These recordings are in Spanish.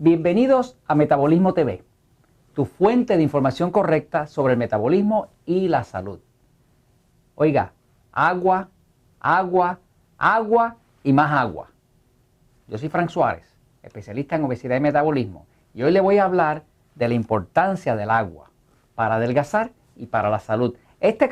Bienvenidos a Metabolismo TV, tu fuente de información correcta sobre el metabolismo y la salud. Oiga, agua, agua, agua y más agua. Yo soy Frank Suárez, especialista en obesidad y metabolismo, y hoy le voy a hablar de la importancia del agua para adelgazar y para la salud. Este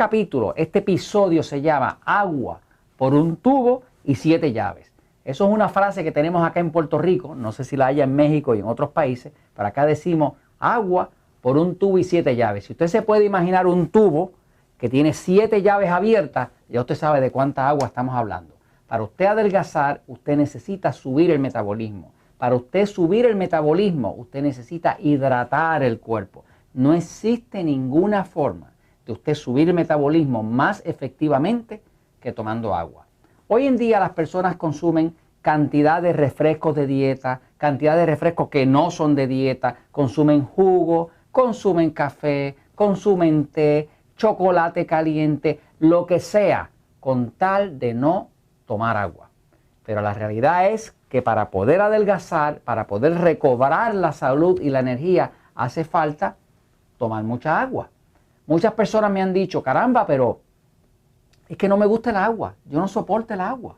episodio se llama Agua por un tubo y 7 llaves. Eso es una frase que tenemos acá en Puerto Rico, no sé si la haya en México y en otros países, pero acá decimos agua por un tubo y 7 llaves. Si usted se puede imaginar un tubo que tiene 7 llaves abiertas, ya usted sabe de cuánta agua estamos hablando. Para usted adelgazar, usted necesita subir el metabolismo. Para usted subir el metabolismo, usted necesita hidratar el cuerpo. No existe ninguna forma de usted subir el metabolismo más efectivamente que tomando agua. Hoy en día las personas consumen cantidad de refrescos de dieta, cantidad de refrescos que no son de dieta, consumen jugo, consumen café, consumen té, chocolate caliente, lo que sea, con tal de no tomar agua. Pero la realidad es que para poder adelgazar, para poder recobrar la salud y la energía, hace falta tomar mucha agua. Muchas personas me han dicho, caramba, pero es que no me gusta el agua, yo no soporto el agua.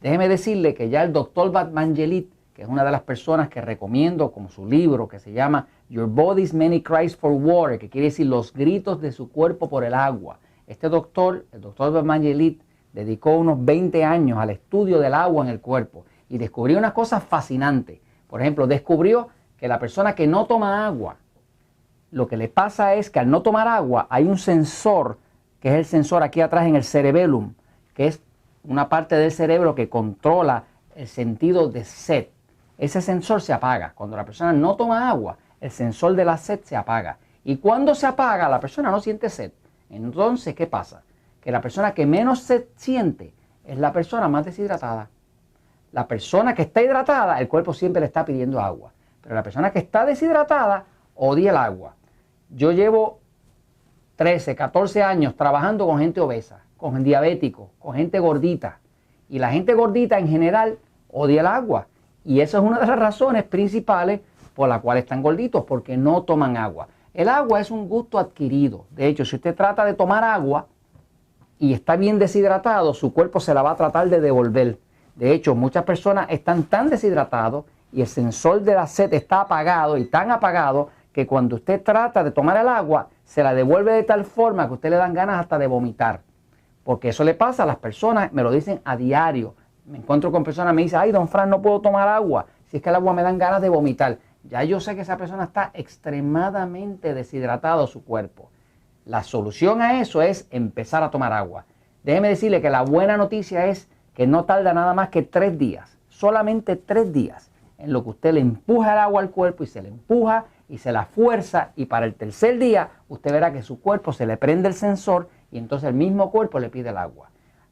Déjeme decirle que ya el doctor Batmangelit, que es una de las personas que recomiendo como su libro que se llama Your Body's Many Cries for Water, que quiere decir los gritos de su cuerpo por el agua. Este doctor, el doctor Batmangelit, dedicó unos 20 años al estudio del agua en el cuerpo y descubrió una cosa fascinante. Por ejemplo, descubrió que la persona que no toma agua, lo que le pasa es que al no tomar agua hay un sensor, que es el sensor aquí atrás en el cerebellum, que es una parte del cerebro que controla el sentido de sed. Ese sensor se apaga. Cuando la persona no toma agua, el sensor de la sed se apaga. Y cuando se apaga, la persona no siente sed. Entonces, ¿qué pasa? Que la persona que menos sed siente es la persona más deshidratada. La persona que está hidratada, el cuerpo siempre le está pidiendo agua. Pero la persona que está deshidratada odia el agua. Yo llevo 13, 14 años trabajando con gente obesa, con diabéticos, con gente gordita. Y la gente gordita en general odia el agua. Y esa es una de las razones principales por la cual están gorditos, porque no toman agua. El agua es un gusto adquirido. De hecho, si usted trata de tomar agua y está bien deshidratado, su cuerpo se la va a tratar de devolver. De hecho, muchas personas están tan deshidratados y el sensor de la sed está apagado y tan apagado que cuando usted trata de tomar el agua, se la devuelve de tal forma que a usted le dan ganas hasta de vomitar. Porque eso le pasa a las personas, me lo dicen a diario. Me encuentro con personas que me dicen, ay, don Fran, no puedo tomar agua. Si es que el agua me dan ganas de vomitar. Ya yo sé que esa persona está extremadamente deshidratado su cuerpo. La solución a eso es empezar a tomar agua. Déjeme decirle que la buena noticia es que no tarda nada más que 3 días. Solamente 3 días en lo que usted le empuja el agua al cuerpo y se le empuja y se la fuerza, y para el 3er día usted verá que su cuerpo se le prende el sensor y entonces el mismo cuerpo le pide el agua.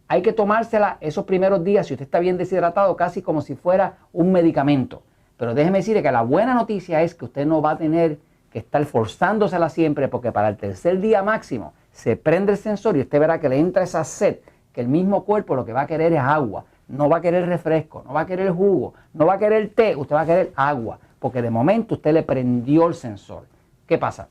Hay que tomársela esos primeros días, si usted está bien deshidratado, casi como si fuera un medicamento. Pero déjeme decirle que la buena noticia es que usted no va a tener que estar forzándosela siempre, porque para el 3er día máximo se prende el sensor y usted verá que le entra esa sed, que el mismo cuerpo lo que va a querer es agua. No va a querer refresco, no va a querer jugo, no va a querer té, usted va a querer agua, porque de momento usted le prendió el sensor. ¿Qué pasa?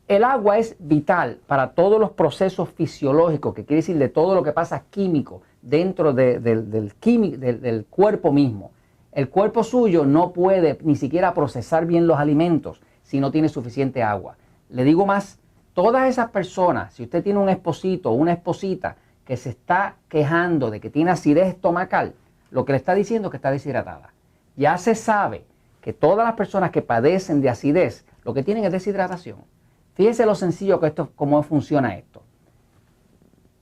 El agua es vital para todos los procesos fisiológicos, que quiere decir de todo lo que pasa químico dentro del cuerpo mismo. El cuerpo suyo no puede ni siquiera procesar bien los alimentos si no tiene suficiente agua. Le digo más, todas esas personas, si usted tiene un esposito o una esposita que se está quejando de que tiene acidez estomacal, lo que le está diciendo es que está deshidratada. Ya se sabe que todas las personas que padecen de acidez, lo que tienen es deshidratación. Fíjense lo sencillo que esto, cómo funciona esto.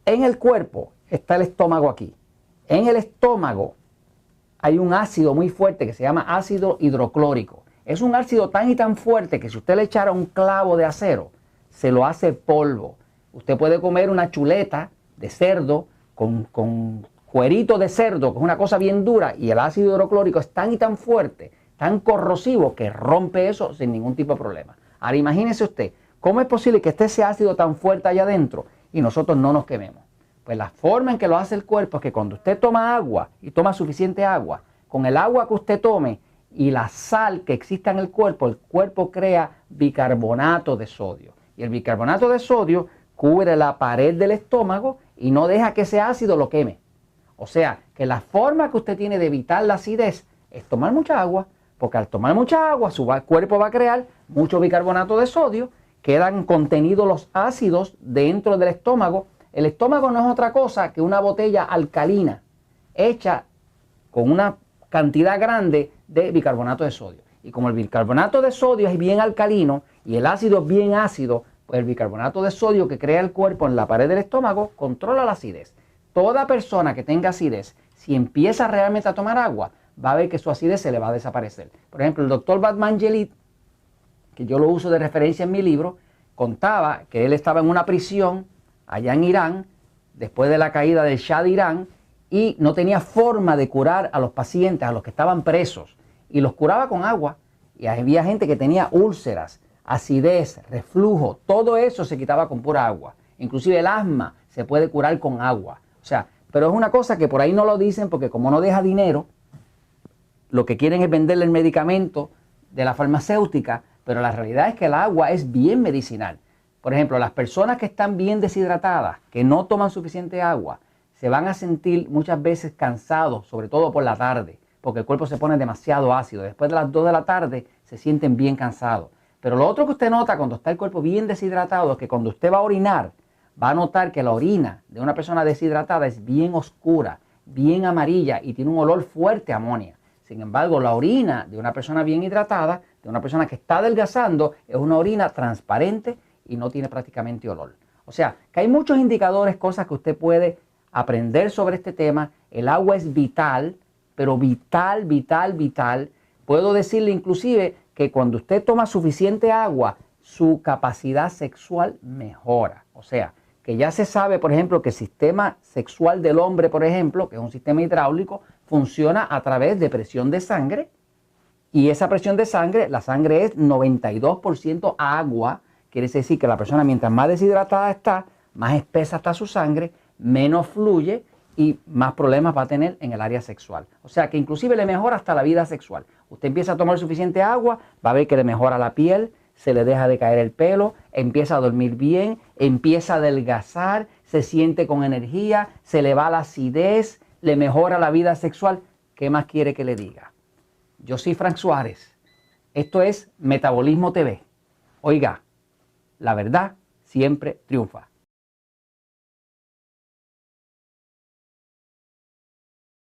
En el cuerpo está el estómago aquí. En el estómago hay un ácido muy fuerte que se llama ácido hidroclórico. Es un ácido tan y tan fuerte que si usted le echara un clavo de acero, se lo hace polvo. Usted puede comer una chuleta de cerdo con cuerito de cerdo, que es una cosa bien dura, y el ácido hidroclórico es tan y tan fuerte, tan corrosivo, que rompe eso sin ningún tipo de problema. Ahora imagínese usted, ¿cómo es posible que esté ese ácido tan fuerte allá adentro y nosotros no nos quememos? Pues la forma en que lo hace el cuerpo es que cuando usted toma agua y toma suficiente agua, con el agua que usted tome, y la sal que existe en el cuerpo crea bicarbonato de sodio. Y el bicarbonato de sodio cubre la pared del estómago y no deja que ese ácido lo queme. O sea, que la forma que usted tiene de evitar la acidez es tomar mucha agua, porque al tomar mucha agua su cuerpo va a crear mucho bicarbonato de sodio, quedan contenidos los ácidos dentro del estómago. El estómago no es otra cosa que una botella alcalina hecha con una cantidad grande de bicarbonato de sodio. Y como el bicarbonato de sodio es bien alcalino y el ácido es bien ácido, pues el bicarbonato de sodio que crea el cuerpo en la pared del estómago controla la acidez. Toda persona que tenga acidez, si empieza realmente a tomar agua, va a ver que su acidez se le va a desaparecer. Por ejemplo, el doctor Batmangelit, que yo lo uso de referencia en mi libro, contaba que él estaba en una prisión allá en Irán, después de la caída del Shah de Irán, y no tenía forma de curar a los pacientes, a los que estaban presos, y los curaba con agua. Y había gente que tenía úlceras, acidez, reflujo, todo eso se quitaba con pura agua. Inclusive el asma se puede curar con agua. O sea, pero es una cosa que por ahí no lo dicen porque como no deja dinero, lo que quieren es venderle el medicamento de la farmacéutica, pero la realidad es que el agua es bien medicinal. Por ejemplo, las personas que están bien deshidratadas, que no toman suficiente agua, se van a sentir muchas veces cansados, sobre todo por la tarde, porque el cuerpo se pone demasiado ácido. Después de las 2 de la tarde se sienten bien cansados. Pero lo otro que usted nota cuando está el cuerpo bien deshidratado es que cuando usted va a orinar, va a notar que la orina de una persona deshidratada es bien oscura, bien amarilla y tiene un olor fuerte a amonía. Sin embargo, la orina de una persona bien hidratada, de una persona que está adelgazando, es una orina transparente y no tiene prácticamente olor. O sea, que hay muchos indicadores, cosas que usted puede aprender sobre este tema. El agua es vital, pero vital, vital, vital. Puedo decirle inclusive que cuando usted toma suficiente agua, su capacidad sexual mejora. O sea, que ya se sabe, por ejemplo, que el sistema sexual del hombre, por ejemplo, que es un sistema hidráulico, funciona a través de presión de sangre. Y esa presión de sangre, la sangre es 92% agua. Quiere decir que la persona mientras más deshidratada está, más espesa está su sangre, menos fluye y más problemas va a tener en el área sexual. O sea que inclusive le mejora hasta la vida sexual. Usted empieza a tomar suficiente agua, va a ver que le mejora la piel, se le deja de caer el pelo, empieza a dormir bien, empieza a adelgazar, se siente con energía, se le va la acidez, le mejora la vida sexual. ¿Qué más quiere que le diga? Yo soy Frank Suárez. Esto es Metabolismo TV. Oiga, la verdad siempre triunfa.